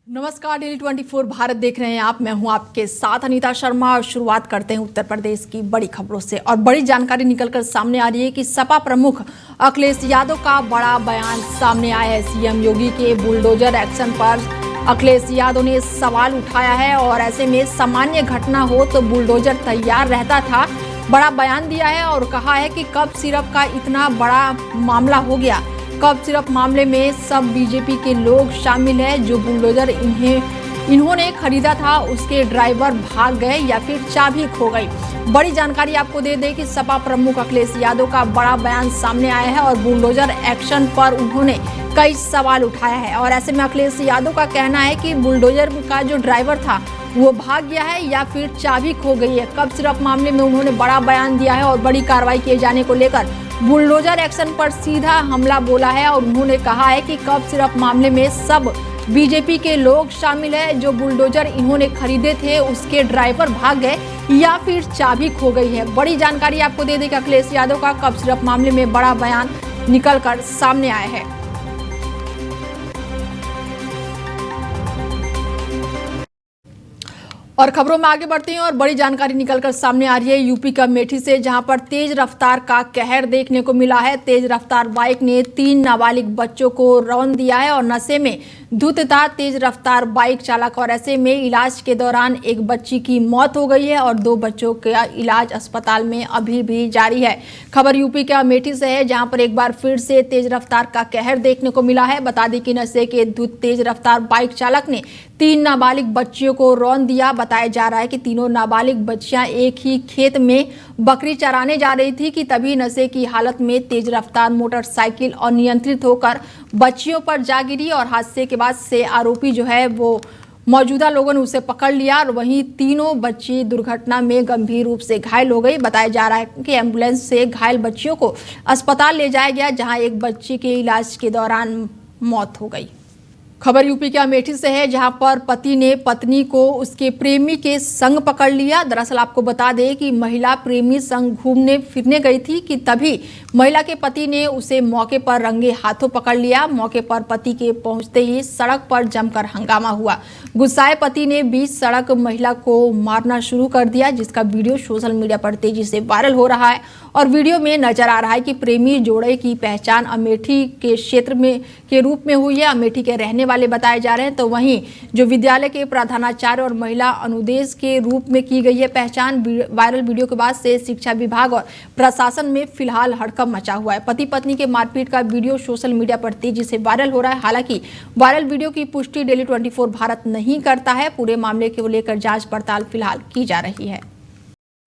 नमस्कार, डेली 24 भारत देख रहे हैं आप। मैं हूं आपके साथ अनीता शर्मा और शुरुआत करते हैं उत्तर प्रदेश की बड़ी खबरों से। और बड़ी जानकारी निकलकर सामने आ रही है कि सपा प्रमुख अखिलेश यादव का बड़ा बयान सामने आया है। सीएम योगी के बुलडोजर एक्शन पर अखिलेश यादव ने सवाल उठाया है और ऐसे में सामान्य घटना हो तो बुलडोजर तैयार रहता था। बड़ा बयान दिया है और कहा है कि कब सिर्फ का इतना बड़ा मामला हो गया। कब सिर्फ मामले में सब बीजेपी के लोग शामिल हैं। जो बुलडोजर इन्होंने खरीदा था उसके ड्राइवर भाग गए या फिर चाबी खो गई। बड़ी जानकारी आपको दे दें कि सपा प्रमुख अखिलेश यादव का बड़ा बयान सामने आया है और बुलडोजर एक्शन पर उन्होंने कई सवाल उठाया है। और ऐसे में अखिलेश यादव का कहना है कि बुलडोजर का जो ड्राइवर था वो भाग गया है या फिर चाबी खो गई है। कब सिर्फ मामले में उन्होंने बड़ा बयान दिया है और बड़ी कार्रवाई किए जाने को लेकर बुलडोजर एक्शन पर सीधा हमला बोला है। और उन्होंने कहा है कि कब सिर्फ मामले में सब बीजेपी के लोग शामिल है। जो बुलडोजर इन्होंने खरीदे थे उसके ड्राइवर भाग गए या फिर चाबी खो गई है। बड़ी जानकारी आपको दे दें कि अखिलेश यादव का कब सिर्फ मामले में बड़ा बयान निकलकर सामने आया है। और खबरों में आगे बढ़ते हैं और बड़ी जानकारी निकलकर सामने आ रही है यूपी का अमेठी से, जहां पर तेज रफ्तार का कहर देखने को मिला है। तेज रफ्तार बाइक ने 3 नाबालिग बच्चों को रौंद दिया है और नशे में धुत था तेज रफ्तार बाइक चालक। और ऐसे में इलाज के दौरान एक बच्ची की मौत हो गई है और 2 बच्चों का इलाज अस्पताल में अभी भी जारी है। खबर यूपी के अमेठी से है, जहां पर एक बार फिर से तेज रफ्तार का कहर देखने को मिला है। बता दें कि नशे के धुत तेज रफ्तार बाइक चालक ने 3 नाबालिग बच्चियों को रौंद दिया। बताया जा रहा है कि तीनों नाबालिग बच्चियां एक ही खेत में बकरी चराने जा रही थी कि तभी नशे की हालत में तेज रफ्तार मोटरसाइकिल अनियंत्रित होकर बच्चियों पर जा गिरी। और हादसे के बाद से आरोपी जो है वो मौजूदा लोगों ने उसे पकड़ लिया और वहीं तीनों बच्ची दुर्घटना में गंभीर रूप से घायल हो गई। बताया जा रहा है कि एम्बुलेंस से घायल बच्चियों को अस्पताल ले जाया गया, जहां एक बच्ची के इलाज के दौरान मौत हो गई। खबर यूपी के अमेठी से है, जहां पर पति ने पत्नी को उसके प्रेमी के संग पकड़ लिया। दरअसल आपको बता दें कि महिला प्रेमी संग घूमने फिरने गई थी कि तभी महिला के पति ने उसे मौके पर रंगे हाथों पकड़ लिया। मौके पर पति के पहुंचते ही सड़क पर जमकर हंगामा हुआ। गुस्साए पति ने बीच सड़क महिला को मारना शुरू कर दिया, जिसका वीडियो सोशल मीडिया पर तेजी से वायरल हो रहा है। और वीडियो में नजर आ रहा है कि प्रेमी जोड़े की पहचान अमेठी के क्षेत्र में के रूप में हुई है। अमेठी के रहने वाले बताए जा रहे हैं, तो वहीं जो विद्यालय के प्रधानाचार्य और महिला अनुदेश के रूप में की गई है पहचान। वायरल वीडियो के बाद से शिक्षा विभाग और प्रशासन में फिलहाल हड़कंप मचा हुआ है। पति पत्नी के मारपीट का वीडियो सोशल मीडिया पर तेजी से वायरल हो रहा है। हालांकि वायरल वीडियो की पुष्टि डेली 24 भारत नहीं करता है। पूरे मामले को लेकर जांच पड़ताल फिलहाल की जा रही है।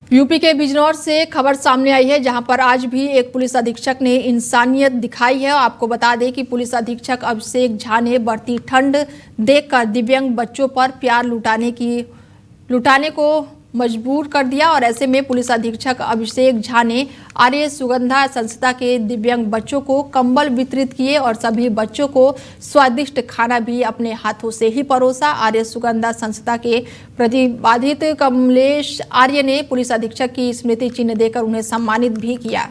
यूपी के बिजनौर से खबर सामने आई है, जहां पर आज भी एक पुलिस अधीक्षक ने इंसानियत दिखाई है। आपको बता दें कि पुलिस अधीक्षक अभिषेक झा ने बढ़ती ठंड देखकर दिव्यांग बच्चों पर प्यार लुटाने को मजबूर कर दिया। और ऐसे में पुलिस अधीक्षक अभिषेक झा ने आर्य सुगंधा संस्था के दिव्यांग बच्चों को कंबल वितरित किए और सभी बच्चों को स्वादिष्ट खाना भी अपने हाथों से ही परोसा। आर्य सुगंधा संस्था के प्रतिबाधित कमलेश आर्य ने पुलिस अधीक्षक की स्मृति चिन्ह देकर उन्हें सम्मानित भी किया।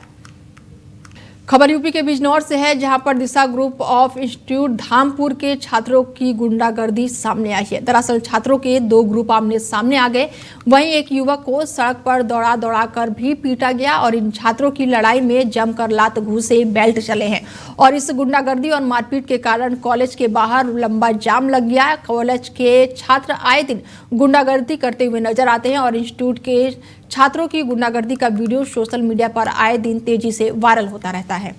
खबर यूपी के बिजनौर से है, जहां पर दिशा ग्रुप ऑफ इंस्टीट्यूट धामपुर के छात्रों की गुंडागर्दी सामने आई है। दरअसल छात्रों के 2 ग्रुप आमने सामने आ गए। वहीं एक युवक को सड़क पर दौड़ा कर भी पीटा गया और इन छात्रों की लड़ाई में जमकर लात घूंसे बेल्ट चले हैं। और इस गुंडागर्दी और मारपीट के कारण कॉलेज के बाहर लंबा जाम लग गया। कॉलेज के छात्र आए दिन गुंडागर्दी करते हुए नजर आते हैं और इंस्टीट्यूट के छात्रों की गुंडागर्दी का वीडियो सोशल मीडिया पर आए दिन तेजी से वायरल होता रहता है।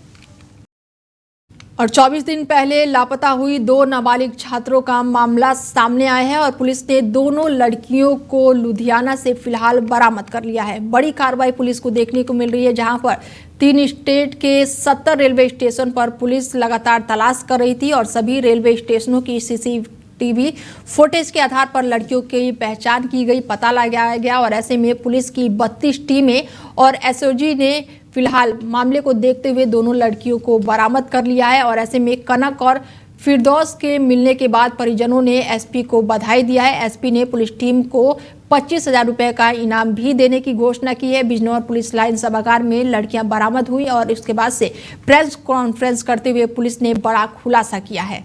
और 24 दिन पहले लापता हुई 2 नाबालिग छात्रों का मामला सामने आया है और पुलिस ने दोनों लड़कियों को लुधियाना से फिलहाल बरामद कर लिया है। बड़ी कार्रवाई पुलिस को देखने को मिल रही है, जहां पर 3 स्टेट के 70 रेलवे स्टेशन पर पुलिस लगातार तलाश कर रही थी और सभी रेलवे स्टेशनों की सीसीटीवी फुटेज के आधार पर लड़कियों की पहचान की गई, पता लगाया गया। और ऐसे में पुलिस की 32 टीमें और एसओजी ने फिलहाल मामले को देखते हुए दोनों लड़कियों को बरामद कर लिया है। और ऐसे में कनक और फिरदौस के मिलने के बाद परिजनों ने एसपी को बधाई दिया है। एसपी ने पुलिस टीम को 25,000 रुपए का इनाम भी देने की घोषणा की है। बिजनौर पुलिस लाइन सभागार में लड़कियां बरामद हुई और इसके बाद से प्रेस कॉन्फ्रेंस करते हुए पुलिस ने बड़ा खुलासा किया है।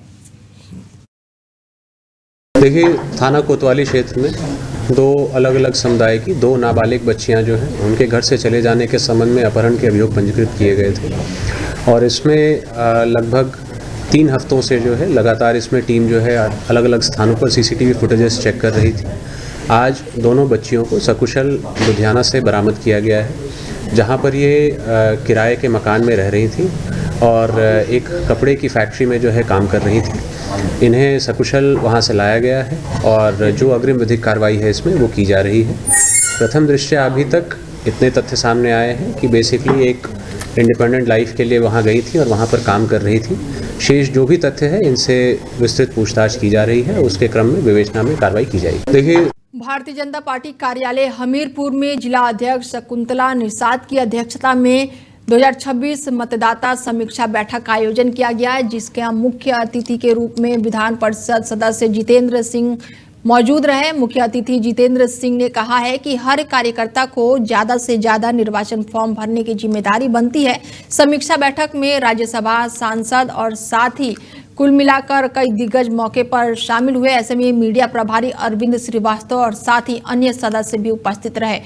देखिए, थाना कोतवाली क्षेत्र में दो अलग अलग समुदाय की दो नाबालिग बच्चियां जो हैं उनके घर से चले जाने के संबंध में अपहरण के अभियोग पंजीकृत किए गए थे और इसमें लगभग 3 हफ्तों से जो है लगातार इसमें टीम जो है अलग अलग स्थानों पर सीसीटीवी फुटेजेस चेक कर रही थी। आज दोनों बच्चियों को सकुशल लुधियाना से बरामद किया गया है, जहां पर ये किराए के मकान में रह रही थी और एक कपड़े की फैक्ट्री में जो है काम कर रही थी। इन्हें सकुशल वहां से लाया गया है और जो अग्रिम विधिक कार्रवाई है इसमें वो की जा रही है। प्रथम दृष्टया अभी तक इतने तथ्य सामने आए हैं कि बेसिकली एक इंडिपेंडेंट लाइफ के लिए वहां गई थी और वहां पर काम कर रही थी। शेष जो भी तथ्य है इनसे विस्तृत पूछताछ की जा रही है, उसके क्रम में विवेचना में कार्रवाई की जाएगी। देखिए, भारतीय जनता पार्टी कार्यालय हमीरपुर में जिला अध्यक्ष शकुंतला निषाद की अध्यक्षता में 2026 मतदाता समीक्षा बैठक का आयोजन किया गया है, जिसके मुख्य अतिथि के रूप में विधान परिषद सदस्य जितेंद्र सिंह मौजूद रहे। मुख्य अतिथि जितेंद्र सिंह ने कहा है कि हर कार्यकर्ता को ज्यादा से ज्यादा निर्वाचन फॉर्म भरने की जिम्मेदारी बनती है। समीक्षा बैठक में राज्यसभा सांसद और साथ ही कुल मिलाकर कई दिग्गज मौके पर शामिल हुए। ऐसे में मीडिया प्रभारी अरविंद श्रीवास्तव और साथ ही अन्य सदस्य भी उपस्थित रहे।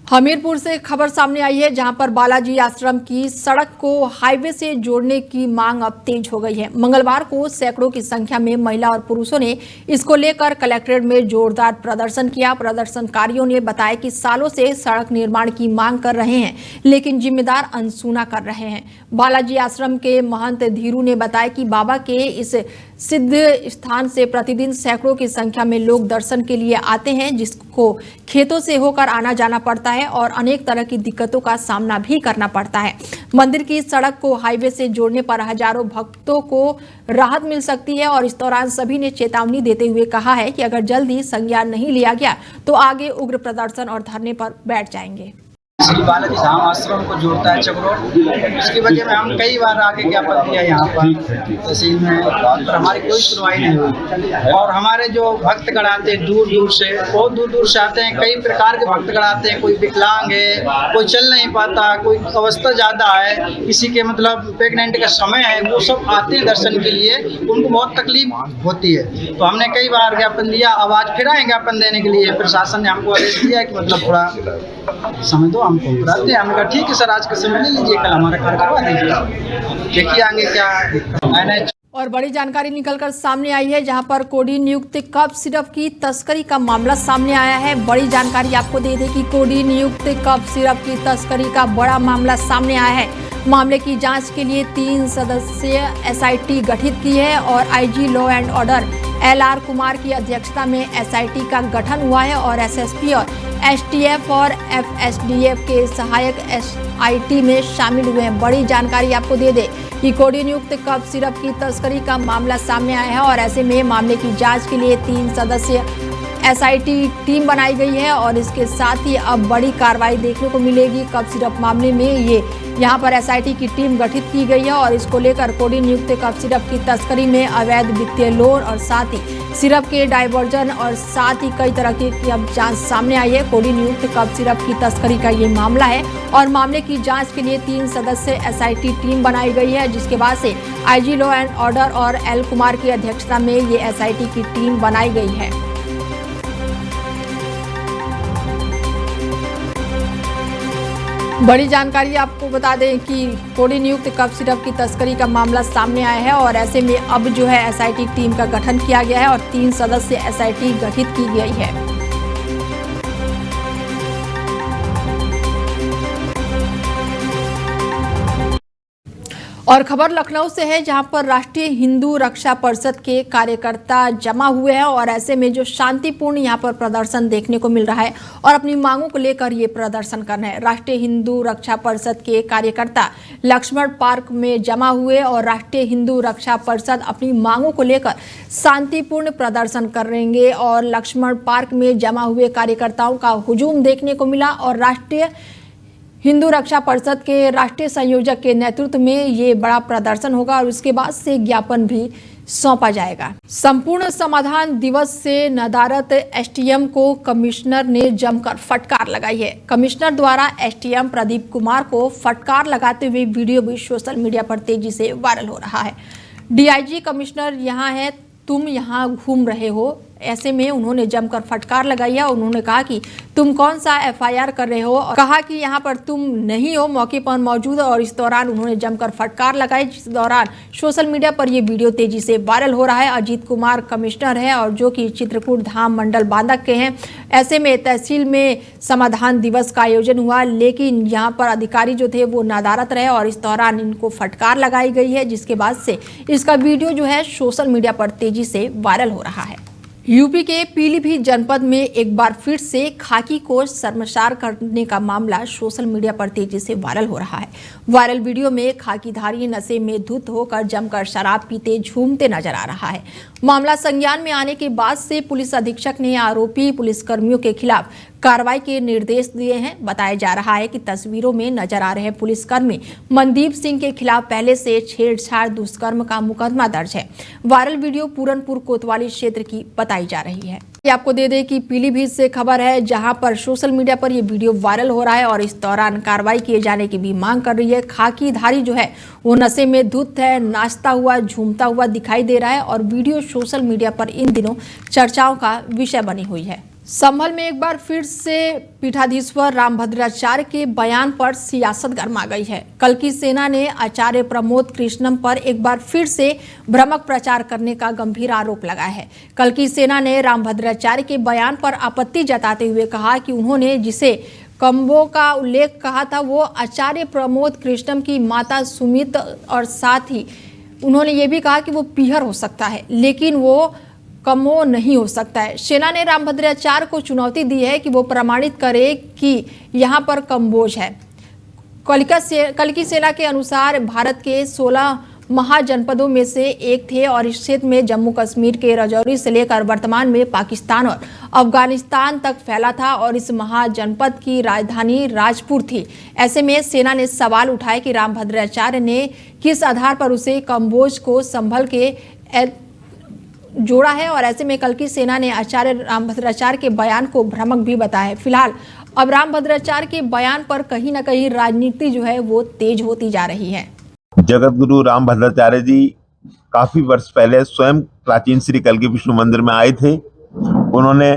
हमीरपुर से खबर सामने आई है, जहां पर बालाजी आश्रम की सड़क को हाईवे से जोड़ने की मांग अब तेज हो गई है। मंगलवार को सैकड़ों की संख्या में महिला और पुरुषों ने इसको लेकर कलेक्ट्रेट में जोरदार प्रदर्शन किया। प्रदर्शनकारियों ने बताया कि सालों से सड़क निर्माण की मांग कर रहे हैं, लेकिन जिम्मेदार अनसुना कर रहे हैं। बालाजी आश्रम के महंत धीरू ने बताया कि बाबा के इस सिद्ध स्थान से प्रतिदिन सैकड़ों की संख्या में लोग दर्शन के लिए आते हैं, जिसको खेतों से होकर आना जाना पड़ता है और अनेक तरह की दिक्कतों का सामना भी करना पड़ता है। मंदिर की सड़क को हाईवे से जोड़ने पर हजारों भक्तों को राहत मिल सकती है और इस दौरान सभी ने चेतावनी देते हुए कहा है कि अगर जल्दी संज्ञान नहीं लिया गया तो आगे उग्र प्रदर्शन और धरने पर बैठ जाएंगे। श्री बालाजी धाम आश्रम को जोड़ता है चक्रोट, उसकी वजह में हम कई बार आके ज्ञापन दिया यहाँ पर तहसील में, पर हमारी कोई सुनवाई नहीं हुई। और हमारे जो भक्तगण आते हैं दूर दूर से, बहुत दूर दूर से आते हैं, कई प्रकार के भक्तगण आते हैं। कोई विकलांग है, कोई चल नहीं पाता, कोई अवस्था ज़्यादा है, किसी के मतलब प्रेगनेंट का समय है, वो सब आते हैं दर्शन के लिए, उनको बहुत तकलीफ होती है। तो हमने कई बार ज्ञापन दिया, अब आज फिर आए ज्ञापन देने के लिए। प्रशासन ने हमको आदेश दिया कि मतलब थोड़ा समय दो, हमको कराते हैं। हमने कहा ठीक है सर, आज का समय ले लीजिए, कल हमारा कार्य करवा दीजिए, देखिए आगे क्या। और बड़ी जानकारी निकलकर सामने आई है, जहां पर कोडी नियुक्त कफ सिरप की तस्करी का मामला सामने आया है। बड़ी जानकारी आपको दे दें कि कोडी नियुक्त कफ सिरप की तस्करी का बड़ा मामला सामने आया है। मामले की जांच के लिए 3 सदस्यीय एसआईटी गठित की है और IG law and order LR Kumar की अध्यक्षता में एसआईटी का गठन हुआ है और एसएसपी और एसटीएफ और एफएसडीएफ के सहायक एसआईटी में शामिल हुए हैं। बड़ी जानकारी आपको दे दें कि कोडी नियुक्त कफ सिरप की तस्करी का मामला सामने आया है और ऐसे में मामले की जांच के लिए 3 सदस्यीय एसआईटी टीम बनाई गई है और इसके साथ ही अब बड़ी कार्रवाई देखने को मिलेगी। कफ सिरप मामले में यहाँ पर एसआईटी की टीम गठित की गई है और इसको लेकर कोडी नियुक्त कफ सिरप की तस्करी में अवैध वित्तीय लोन और साथ ही सिरप के डाइवर्जन और साथ ही कई तरह की अब जांच सामने आई है। कोडी नियुक्त कफ सिरप की तस्करी का ये मामला है और मामले की जांच के लिए 3 सदस्य एसआईटी टीम बनाई गई है, जिसके बाद से आईजी लॉ एंड ऑर्डर और एल कुमार की अध्यक्षता में ये एसआईटी की टीम बनाई गई है। बड़ी जानकारी आपको बता दें कि कोडी नियुक्त कफ सिरप की तस्करी का मामला सामने आया है और ऐसे में अब जो है एसआईटी टीम का गठन किया गया है और 3 सदस्य एसआईटी गठित की गई है। और खबर लखनऊ से है, जहां पर राष्ट्रीय हिंदू रक्षा परिषद के कार्यकर्ता जमा हुए हैं और ऐसे में जो शांतिपूर्ण यहां पर प्रदर्शन देखने को मिल रहा है और अपनी मांगों को लेकर ये प्रदर्शन कर रहे हैं। राष्ट्रीय हिंदू रक्षा परिषद के कार्यकर्ता लक्ष्मण पार्क में जमा हुए और राष्ट्रीय हिंदू रक्षा परिषद अपनी मांगों को लेकर शांतिपूर्ण प्रदर्शन करेंगे और लक्ष्मण पार्क में जमा हुए कार्यकर्ताओं का हुजूम देखने को मिला और राष्ट्रीय हिंदू रक्षा परिषद के राष्ट्रीय संयोजक के नेतृत्व में ये बड़ा प्रदर्शन होगा और उसके बाद से ज्ञापन भी सौंपा जाएगा। संपूर्ण समाधान दिवस से नदारद एसटीएम को कमिश्नर ने जमकर फटकार लगाई है। कमिश्नर द्वारा एसटीएम प्रदीप कुमार को फटकार लगाते हुए वीडियो भी सोशल मीडिया पर तेजी से वायरल हो रहा है। डीआईजी कमिश्नर यहाँ है तुम यहाँ घूम रहे हो। ऐसे में उन्होंने जमकर फटकार लगाई है और उन्होंने कहा कि तुम कौन सा एफआईआर कर रहे हो, और कहा कि यहाँ पर तुम नहीं हो मौके पर मौजूद। और इस दौरान उन्होंने जमकर फटकार लगाई, जिस दौरान सोशल मीडिया पर ये वीडियो तेजी से वायरल हो रहा है। अजीत कुमार कमिश्नर है और जो कि चित्रकूट धाम मंडल बांधक के हैं। ऐसे में तहसील में समाधान दिवस का आयोजन हुआ, लेकिन यहाँ पर अधिकारी जो थे वो नादारत रहे और इस दौरान इनको फटकार लगाई गई है, जिसके बाद से इसका वीडियो जो है सोशल मीडिया पर तेजी से वायरल हो रहा है। यूपी के पीलीभीत जनपद में एक बार फिर से खाकी को शर्मसार करने का मामला सोशल मीडिया पर तेजी से वायरल हो रहा है। वायरल वीडियो में खाकीधारी नशे में धुत होकर जमकर शराब पीते झूमते नजर आ रहा है। मामला संज्ञान में आने के बाद से पुलिस अधीक्षक ने आरोपी पुलिसकर्मियों के खिलाफ कार्रवाई के निर्देश दिए हैं। बताया जा रहा है कि तस्वीरों में नजर आ रहे पुलिसकर्मी मनदीप सिंह के खिलाफ पहले से छेड़छाड़ दुष्कर्म का मुकदमा दर्ज है। वायरल वीडियो पूरनपुर कोतवाली क्षेत्र की बताई जा रही है। आपको दे दें कि पीलीभीत से खबर है, जहां पर सोशल मीडिया पर यह वीडियो वायरल हो रहा है और इस दौरान कार्रवाई किए जाने की भी मांग कर रही है। खाकीधारी जो है वो नशे में धुत है, नाचता हुआ झूमता हुआ दिखाई दे रहा है और वीडियो सोशल मीडिया पर इन दिनों चर्चाओं का विषय बनी हुई है। संभल में एक बार फिर से पीठाधीश्वर रामभद्राचार्य के बयान पर सियासत गरमा गई है। कल्की सेना ने आचार्य प्रमोद कृष्णम पर एक बार फिर से भ्रामक प्रचार करने का गंभीर आरोप लगाया है। कल्की सेना ने रामभद्राचार्य के बयान पर आपत्ति जताते हुए कहा कि उन्होंने जिसे कम्बो का उल्लेख कहा था वो आचार्य प्रमोद कृष्णम की माता सुमित, और साथ ही उन्होंने ये भी कहा कि वो पीहर हो सकता है लेकिन वो कमो नहीं हो सकता है। सेना ने रामभद्राचार्य को चुनौती दी है कि वो प्रमाणित करे कि यहाँ पर कम्बोज है। कल्की सेना के अनुसार भारत के 16 महाजनपदों में से एक थे और इस क्षेत्र में जम्मू कश्मीर के राजौरी से लेकर वर्तमान में पाकिस्तान और अफगानिस्तान तक फैला था और इस महाजनपद की राजधानी राजपुर थी। ऐसे में सेना ने सवाल उठाया कि रामभद्राचार्य ने किस आधार पर उसे कम्बोज को संभल के जोड़ा है और ऐसे में कल्की सेना ने आचार्य रामभद्राचार्य के बयान को भ्रामक भी बताया है। फिलहाल अब रामभद्राचार्य के बयान पर कहीं ना कहीं राजनीति जो है वो तेज होती जा रही है। जगत गुरु रामभद्राचार्य जी काफी वर्ष पहले स्वयं प्राचीन श्री कल्की विष्णु मंदिर में आए थे। उन्होंने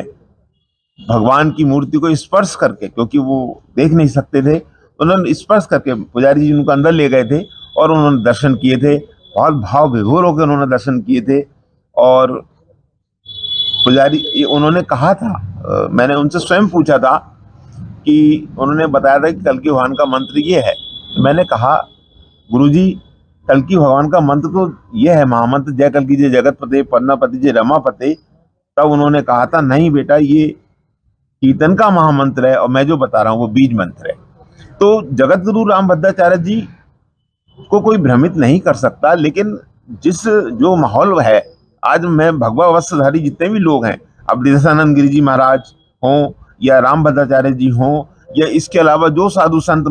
भगवान की मूर्ति को स्पर्श करके, क्योंकि वो देख नहीं सकते थे, उन्होंने स्पर्श करके पुजारी जी उनको अंदर ले गए थे और उन्होंने दर्शन किए थे। बहुत भाव विभोर होकर उन्होंने दर्शन किए थे और पुजारी उन्होंने कहा था, मैंने उनसे स्वयं पूछा था कि उन्होंने बताया था कि कल्की भगवान का मंत्र ये है। मैंने कहा गुरुजी कल्की भगवान का मंत्र तो ये है महामंत्र, जय कल्की जय जगतपते पन्नापति जय रमापते। तब उन्होंने कहा था नहीं बेटा ये कीर्तन का महामंत्र है और मैं जो बता रहा हूँ वो बीज मंत्र है। तो जगत गुरु रामभद्राचार्य जी को कोई भ्रमित नहीं कर सकता, लेकिन जो माहौल है आज मैं भगवा वस्त्रधारी जितने भी लोग हैं, अब दिशानंद गिरी जी महाराज हों या रामभद्राचार्य जी हों या इसके अलावा जो साधु संत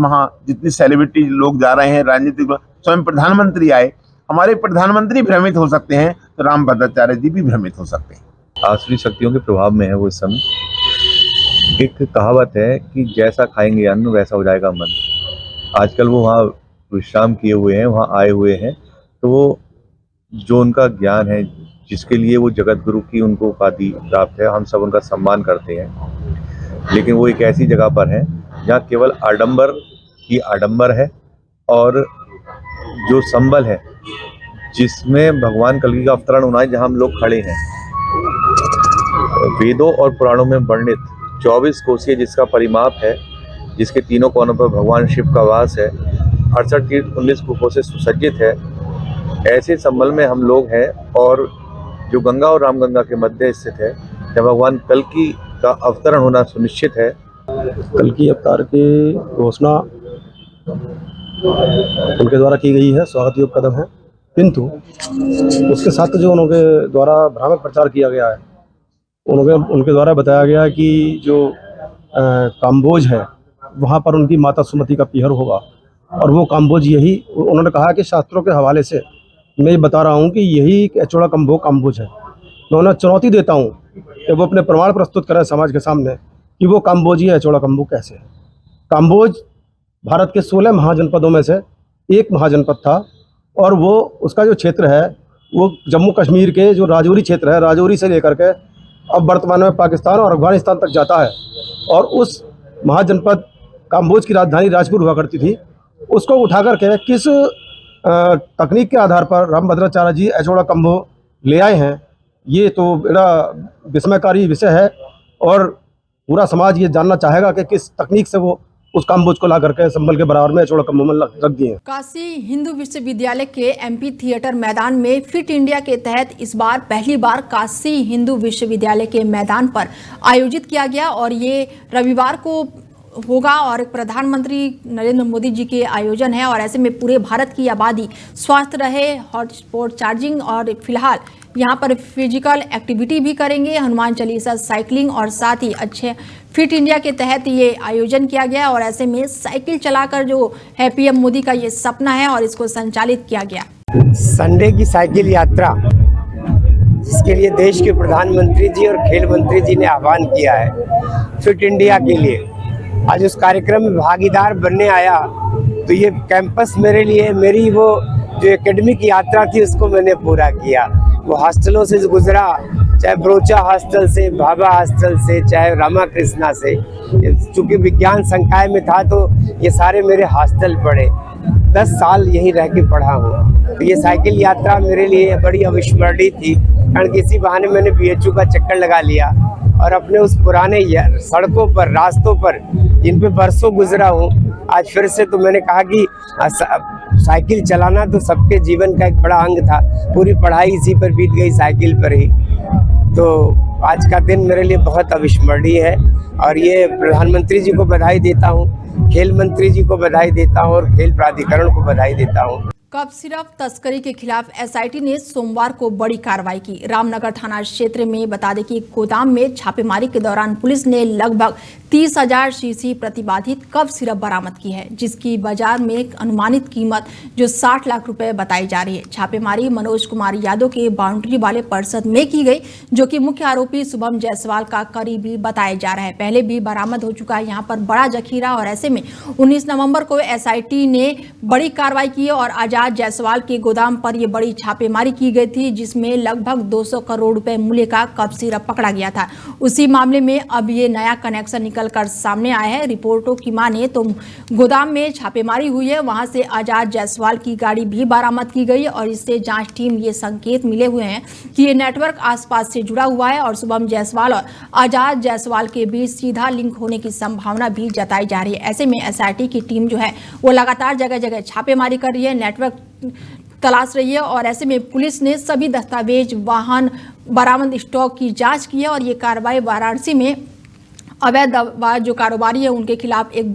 जितनी सेलिब्रिटी लोग जा रहे हैं, राजनीतिक स्वयं प्रधानमंत्री आए, हमारे प्रधानमंत्री भ्रमित हो सकते हैं तो रामभद्राचार्य जी भी भ्रमित हो सकते हैं। आसुरी शक्तियों के प्रभाव में है वो इस समय। एक कहावत है कि जैसा खाएंगे अन्न वैसा हो जाएगा मन। आजकल वो वहाँ विश्राम किए हुए हैं, वहाँ आए हुए हैं, तो वो जो उनका ज्ञान है, जिसके लिए वो जगत गुरु की उनको उपाधि प्राप्त है, हम सब उनका सम्मान करते हैं। लेकिन वो एक ऐसी जगह पर है जहाँ केवल आडंबर ही आडंबर है और जो संबल है जिसमें भगवान कल्की का अवतरण होना है, जहाँ हम लोग खड़े हैं। वेदों और पुराणों में वर्णित 24 कोसीय जिसका परिमाप है, जिसके तीनों कोनों पर भगवान शिव का वास है, 68 तीर्थ 19 गुफों से सुसज्जित है, ऐसे संबल में हम लोग हैं और जो गंगा और रामगंगा के मध्य स्थित है, जहाँ भगवान कल्की का अवतरण होना सुनिश्चित है। कल्की अवतार की घोषणा उनके द्वारा की गई है, स्वागत योग्य कदम है, किंतु उसके साथ जो उनके द्वारा भ्रामक प्रचार किया गया है, उनके द्वारा बताया गया कि जो काम्बोज है वहाँ पर उनकी माता सुमति का पीहर होगा और वो काम्बोज यही, उन्होंने कहा कि शास्त्रों के हवाले से मैं बता रहा हूँ कि यही एचोड़ा कम्बो काम्बोज है। मैं उन्हें चुनौती देता हूँ कि वो अपने प्रमाण प्रस्तुत करें समाज के सामने कि वो काम्बोज ही एचोड़ा कम्बो कैसे है। काम्बोज भारत के 16 महाजनपदों में से एक महाजनपद था और वो उसका जो क्षेत्र है वो जम्मू कश्मीर के जो राजौरी क्षेत्र है, राजौरी से लेकर के अब वर्तमान में पाकिस्तान और अफगानिस्तान तक जाता है। और उस महाजनपद काम्बोज की राजधानी राजपुर हुआ करती थी, उसको उठा करके किस तकनीक के आधार पर रामभद्राचार्य जी एचोड़ा कम्बो ले आए हैं, ये तो बड़ा विस्मयकारी विषय है। और पूरा समाज ये जानना चाहेगा कि किस तकनीक से वो उस काम्बोज को ला करके संभल के बराबर में एचोड़ा कम्बो में रख दिए हैं। काशी हिंदू विश्वविद्यालय के एमपी थिएटर मैदान में फिट इंडिया के तहत इस बार पहली बार काशी हिंदू विश्वविद्यालय के मैदान पर आयोजित किया गया और ये रविवार को होगा और प्रधानमंत्री नरेंद्र मोदी जी के आयोजन है। और ऐसे में पूरे भारत की आबादी स्वस्थ रहे, हॉटस्पॉट चार्जिंग और फिलहाल यहाँ पर फिजिकल एक्टिविटी भी करेंगे, हनुमान चालीसा, साइकिलिंग और साथ ही अच्छे फिट इंडिया के तहत ये आयोजन किया गया। और ऐसे में साइकिल चलाकर जो है पीएम मोदी का ये सपना है और इसको संचालित किया गया। संडे की साइकिल यात्रा जिसके लिए देश के प्रधानमंत्री जी और खेल मंत्री जी ने आह्वान किया है फिट इंडिया के लिए, आज उस कार्यक्रम में भागीदार बनने आया। तो ये कैंपस मेरे लिए, मेरी वो जो एकेडमिक यात्रा थी उसको मैंने पूरा किया। वो हॉस्टलों से गुजरा, चाहे ब्रोचा हॉस्टल से, भाभा हॉस्टल से, चाहे रामा कृष्णा से। चूँकि विज्ञान संकाय में था तो ये सारे मेरे हॉस्टल पड़े। 10 साल यहीं रह के पढ़ा हूँ। तो ये साइकिल यात्रा मेरे लिए बड़ी अविस्मरणीय थी, कारण कि इसी बहाने मैंने बीएचयू का चक्कर लगा लिया और अपने उस पुराने सड़कों पर, रास्तों पर जिन पे बरसों गुजरा हूँ, आज फिर से तो मैंने कहा कि साइकिल चलाना तो सबके जीवन का एक बड़ा अंग था। पूरी पढ़ाई इसी पर बीत गई, साइकिल पर ही। तो आज का दिन मेरे लिए बहुत अविस्मरणीय है और ये प्रधानमंत्री जी को बधाई देता हूँ, खेल मंत्री जी को बधाई देता हूँ और खेल प्राधिकरण को बधाई देता हूँ। कप सिरप तस्करी के खिलाफ एसआईटी ने सोमवार को बड़ी कार्रवाई की। रामनगर थाना क्षेत्र में बता दें कि गोदाम में छापेमारी के दौरान पुलिस ने लगभग 30,000 शीशी प्रतिबाधित कप सिरप बरामद की है, जिसकी बाजार में अनुमानित कीमत जो 60 लाख रुपए बताई जा रही है। छापेमारी मनोज कुमार यादव के बाउंड्री वाले परिसर में की गई, जो कि मुख्य आरोपी शुभम जायसवाल का करीबी बताया जा रहा है। पहले भी बरामद हो चुका है यहाँ पर बड़ा जखीरा। और ऐसे में 19 नवंबर को एसआईटी ने बड़ी कार्रवाई की और आजाद जायसवाल के गोदाम पर यह बड़ी छापेमारी की गई थी, जिसमें लगभग 200 करोड़ रुपए मूल्य का कप सिरप पकड़ा गया था। उसी मामले में अब ये नया कनेक्शन निकलकर सामने आया है। रिपोर्टों की माने तो गोदाम में छापेमारी हुई है, वहां से आजाद जायसवाल की गाड़ी भी बरामद की गई और इससे जांच टीम ये संकेत मिले हुए हैं कि ये नेटवर्क आसपास से जुड़ा हुआ है और शुभम जायसवाल और आजाद जायसवाल के बीच सीधा लिंक होने की संभावना भी जताई जा रही है। ऐसे में एसआईटी की टीम जो है वो लगातार जगह जगह छापेमारी कर रही है, नेटवर्क तलाश रही है। और ऐसे में पुलिस ने सभी दस्तावेज, वाहन, बरामद स्टॉक की जांच की है और ये कार्रवाई वाराणसी में अवैध दवा जो कारोबारी है उनके खिलाफ एक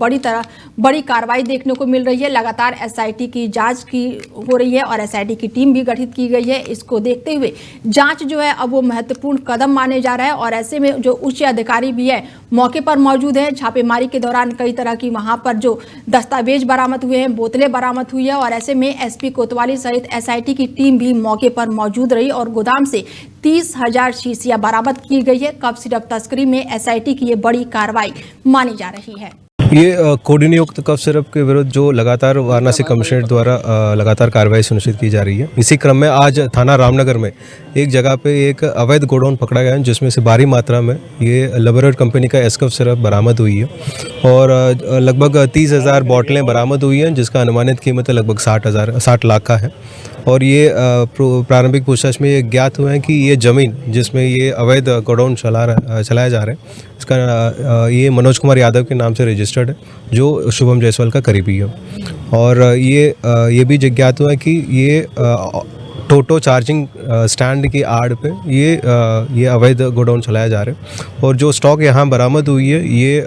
बड़ी कार्रवाई देखने को मिल रही है। लगातार एसआईटी की जांच की हो रही है और एसआईटी की टीम भी गठित की गई है। इसको देखते हुए जांच जो है अब वो महत्वपूर्ण कदम माने जा रहा है। और ऐसे में जो उच्च अधिकारी भी है मौके पर मौजूद है। छापेमारी के दौरान कई तरह की वहां पर जो दस्तावेज बरामद हुए हैं, बोतलें बरामद हुई है और ऐसे में एसपी कोतवाली सहित एसआईटी की टीम भी मौके पर मौजूद रही और गोदाम से 30,000 शीशियां बरामद की गई है। कप सिरप तस्करी में एसआईटी की ये बड़ी कार्रवाई मानी जा रही है। ये कोड नियुक्त कफ सिरप के विरुद्ध जो लगातार वाराणसी कमिश्नरेट द्वारा लगातार कार्रवाई सुनिश्चित की जा रही है, इसी क्रम में आज थाना रामनगर में एक जगह पे एक अवैध गोडाउन पकड़ा गया है, जिसमें से भारी मात्रा में ये लेबोरेट कंपनी का एसकफ सिरप बरामद हुई है और लगभग 30,000 बोतलें बरामद हुई हैं, जिसका अनुमानित कीमत लगभग 60 लाख का है। और ये प्रारंभिक पूछताछ में ये ज्ञात हुआ है कि ये ज़मीन जिसमें ये अवैध गोडाउन चलाया जा रहा है, इसका ये मनोज कुमार यादव के नाम से रजिस्टर्ड है, जो शुभम जायसवाल का करीबी है। और ये भी ज्ञात हुआ है कि ये टोटो चार्जिंग स्टैंड की आड़ पे ये अवैध गोडाउन चलाया जा रहा है। और जो स्टॉक यहाँ बरामद हुई है ये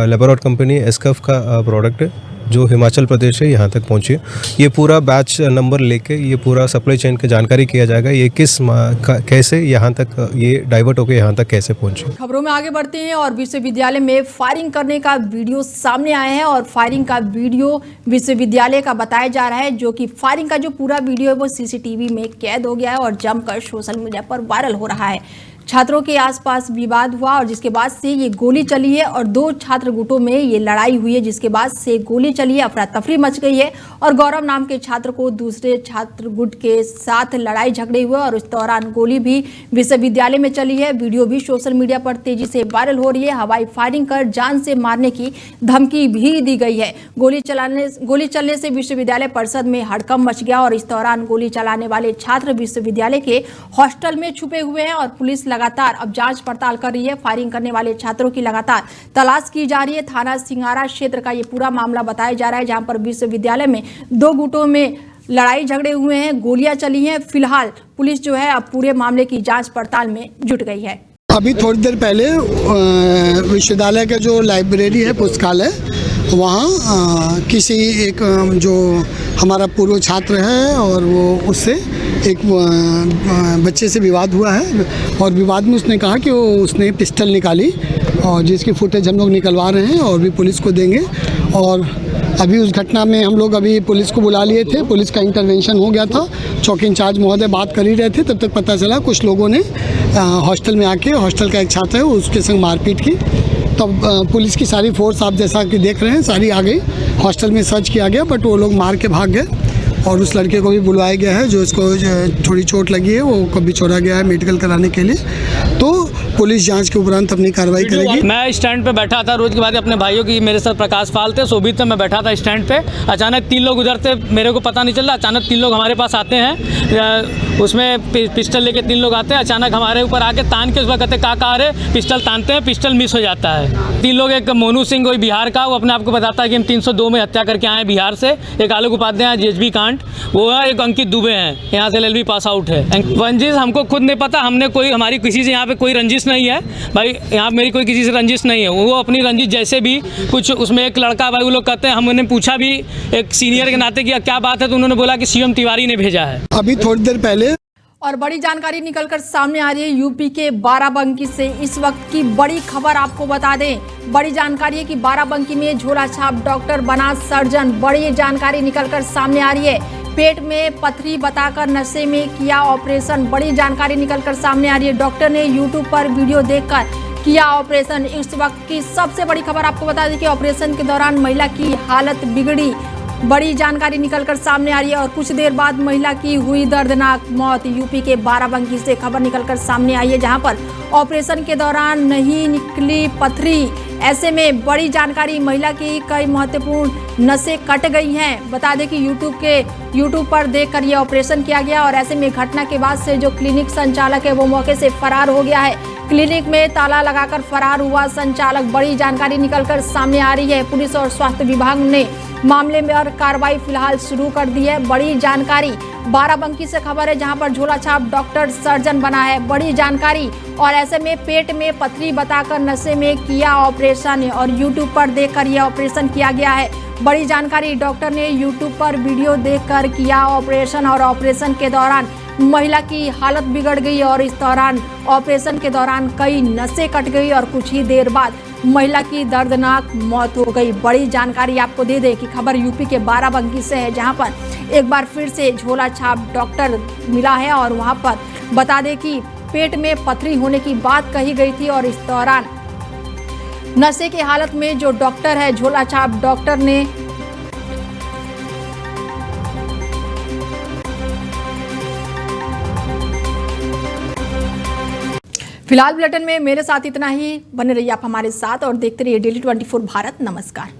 लेबोरेट कंपनी एसकफ का प्रोडक्ट है, जो हिमाचल प्रदेश से यहाँ तक पहुँची है। ये पूरा बैच नंबर लेके ये पूरा सप्लाई चेन की जानकारी किया जाएगा, ये कैसे यहाँ तक ये डाइवर्ट होकर यहाँ तक कैसे पहुँचे। खबरों में आगे बढ़ते हैं और विश्वविद्यालय में फायरिंग करने का वीडियो सामने आया है और फायरिंग का वीडियो विश्वविद्यालय का बताया जा रहा है, जो कि फायरिंग का जो पूरा वीडियो है वो सीसीटीवी में कैद हो गया है और जमकर सोशल मीडिया पर वायरल हो रहा है। छात्रों के आसपास विवाद हुआ और जिसके बाद से ये गोली चली है और दो छात्र गुटों में ये लड़ाई हुई है, जिसके बाद से गोली चली है, अफरा तफरी मच गई है और गौरव नाम के छात्र को दूसरे छात्र गुट के साथ लड़ाई झगड़े हुए और इस दौरान गोली भी विश्वविद्यालय में चली है। वीडियो भी सोशल मीडिया पर तेजी से वायरल हो रही है। हवाई फायरिंग कर जान से मारने की धमकी भी दी गई है। गोली चलने से विश्वविद्यालय परिसर में हड़कंप मच गया और इस दौरान गोली चलाने वाले छात्र विश्वविद्यालय के हॉस्टल में छुपे हुए हैं और पुलिस लगातार अब जांच पड़ताल कर रही है। फायरिंग करने वाले छात्रों की लगातार तलाश की जा रही है। थाना सिंगारा क्षेत्र का ये पूरा मामला बताया जा रहा है, जहां पर विश्वविद्यालय में दो गुटों में लड़ाई झगड़े हुए हैं, गोलियां चली हैं। फिलहाल पुलिस जो है अब पूरे मामले की जांच पड़ताल में जुट गई है। अभी थोड़ी देर पहले विश्वविद्यालय का जो लाइब्रेरी है, पुस्तकालय, वहाँ किसी एक जो हमारा पूर्व छात्र है और वो उससे एक बच्चे से विवाद हुआ है और विवाद में उसने कहा कि उसने पिस्टल निकाली और जिसकी फुटेज हम लोग निकलवा रहे हैं और भी पुलिस को देंगे। और अभी उस घटना में हम लोग अभी पुलिस को बुला लिए थे, पुलिस का इंटरवेंशन हो गया था। चौकी इंचार्ज महोदय बात कर ही रहे थे, तब तक पता चला कुछ लोगों ने हॉस्टल में आके, हॉस्टल का एक छात्र है उसके संग मारपीट की। तब पुलिस की सारी फोर्स आप जैसा कि देख रहे हैं सारी आ गई। हॉस्टल में सर्च किया गया बट वो लोग मार के भाग गए और उस लड़के को भी बुलवाया गया है जो इसको थोड़ी चोट लगी है, वो को भी छोड़ा गया है मेडिकल कराने के लिए। तो पुलिस जांच के उपरांत अपनी कार्रवाई करेगी। मैं स्टैंड पे बैठा था रोज के बाद अपने भाइयों की, मेरे साथ प्रकाश पाल थे, शोभित थे, मैं बैठा था स्टैंड पे। अचानक तीन लोग उधर थे, मेरे को पता नहीं चल रहा। अचानक तीन लोग हमारे पास आते हैं, उसमें पिस्टल लेके तीन लोग आते हैं। अचानक हमारे ऊपर आके तान के उस वक्त कहते का आ रहे, पिस्टल तानते हैं, पिस्टल मिस हो जाता है। तीन लोग, एक मोनू सिंह कोई बिहार का, वो अपने आप को बताता है कि हम 302 में हत्या करके आए बिहार से। एक आलोक उपाध्याय JHB कांड, वो है। एक अंकित दुबे हैं, यहाँ से LLB पास आउट है। रंजिश हमको खुद नहीं पता, हमने कोई, हमारी किसी से यहाँ पे कोई रंजिश नहीं है भाई, यहाँ मेरी कोई किसी से रंजिश नहीं है। वो अपनी रंजिश जैसे भी कुछ, उसमें एक लड़का भाई वो लोग कहते हैं, हमने पूछा भी एक सीनियर के नाते कि क्या बात है, तो उन्होंने बोला कि CM तिवारी ने भेजा है। अभी थोड़ी देर पहले और बड़ी जानकारी निकलकर सामने आ रही है यूपी के बाराबंकी से। इस वक्त की बड़ी खबर आपको बता दें, बड़ी जानकारी है कि बाराबंकी में झोला छाप डॉक्टर बना सर्जन। बड़ी जानकारी निकलकर सामने आ रही है, पेट में पथरी बताकर नशे में किया ऑपरेशन। बड़ी जानकारी निकलकर सामने आ रही है, डॉक्टर ने यूट्यूब पर वीडियो देखकर किया ऑपरेशन। इस वक्त की सबसे बड़ी खबर आपको बता दें कि ऑपरेशन के दौरान महिला की हालत बिगड़ी। बड़ी जानकारी निकलकर सामने आ रही है और कुछ देर बाद महिला की हुई दर्दनाक मौत। यूपी के बाराबंकी से खबर निकलकर सामने आई है, जहां पर ऑपरेशन के दौरान नहीं निकली पथरी। ऐसे में बड़ी जानकारी, महिला की कई महत्वपूर्ण नसें कट गई हैं। बता दें कि यूट्यूब पर देखकर यह ऑपरेशन किया गया और ऐसे में घटना के बाद से जो क्लिनिक संचालक है वो मौके से फरार हो गया है। क्लिनिक में ताला लगाकर फरार हुआ संचालक। बड़ी जानकारी निकलकर सामने आ रही है, पुलिस और स्वास्थ्य विभाग ने मामले में और कार्रवाई फिलहाल शुरू कर दी है। बड़ी जानकारी बाराबंकी से खबर है, जहां पर झोला छाप डॉक्टर सर्जन बना है। बड़ी जानकारी, और ऐसे में पेट में पथरी बताकर नशे में किया ऑपरेशन और यूट्यूब पर देखकर यह ऑपरेशन किया गया है। बड़ी जानकारी, डॉक्टर ने यूट्यूब पर वीडियो देखकर किया ऑपरेशन और ऑपरेशन के दौरान महिला की हालत बिगड़ गई और इस दौरान ऑपरेशन के दौरान कई नसें कट गई और कुछ ही देर बाद महिला की दर्दनाक मौत हो गई। बड़ी जानकारी आपको दे दें कि खबर यूपी के बाराबंकी से है, जहां पर एक बार फिर से झोला छाप डॉक्टर मिला है और वहां पर बता दें कि पेट में पथरी होने की बात कही गई थी और इस दौरान नशे की हालत में जो डॉक्टर है, झोला छाप डॉक्टर ने फिलहाल बुलेटिन में मेरे साथ इतना ही। बने रहिए आप हमारे साथ और देखते रहिए Daily 24 भारत। नमस्कार।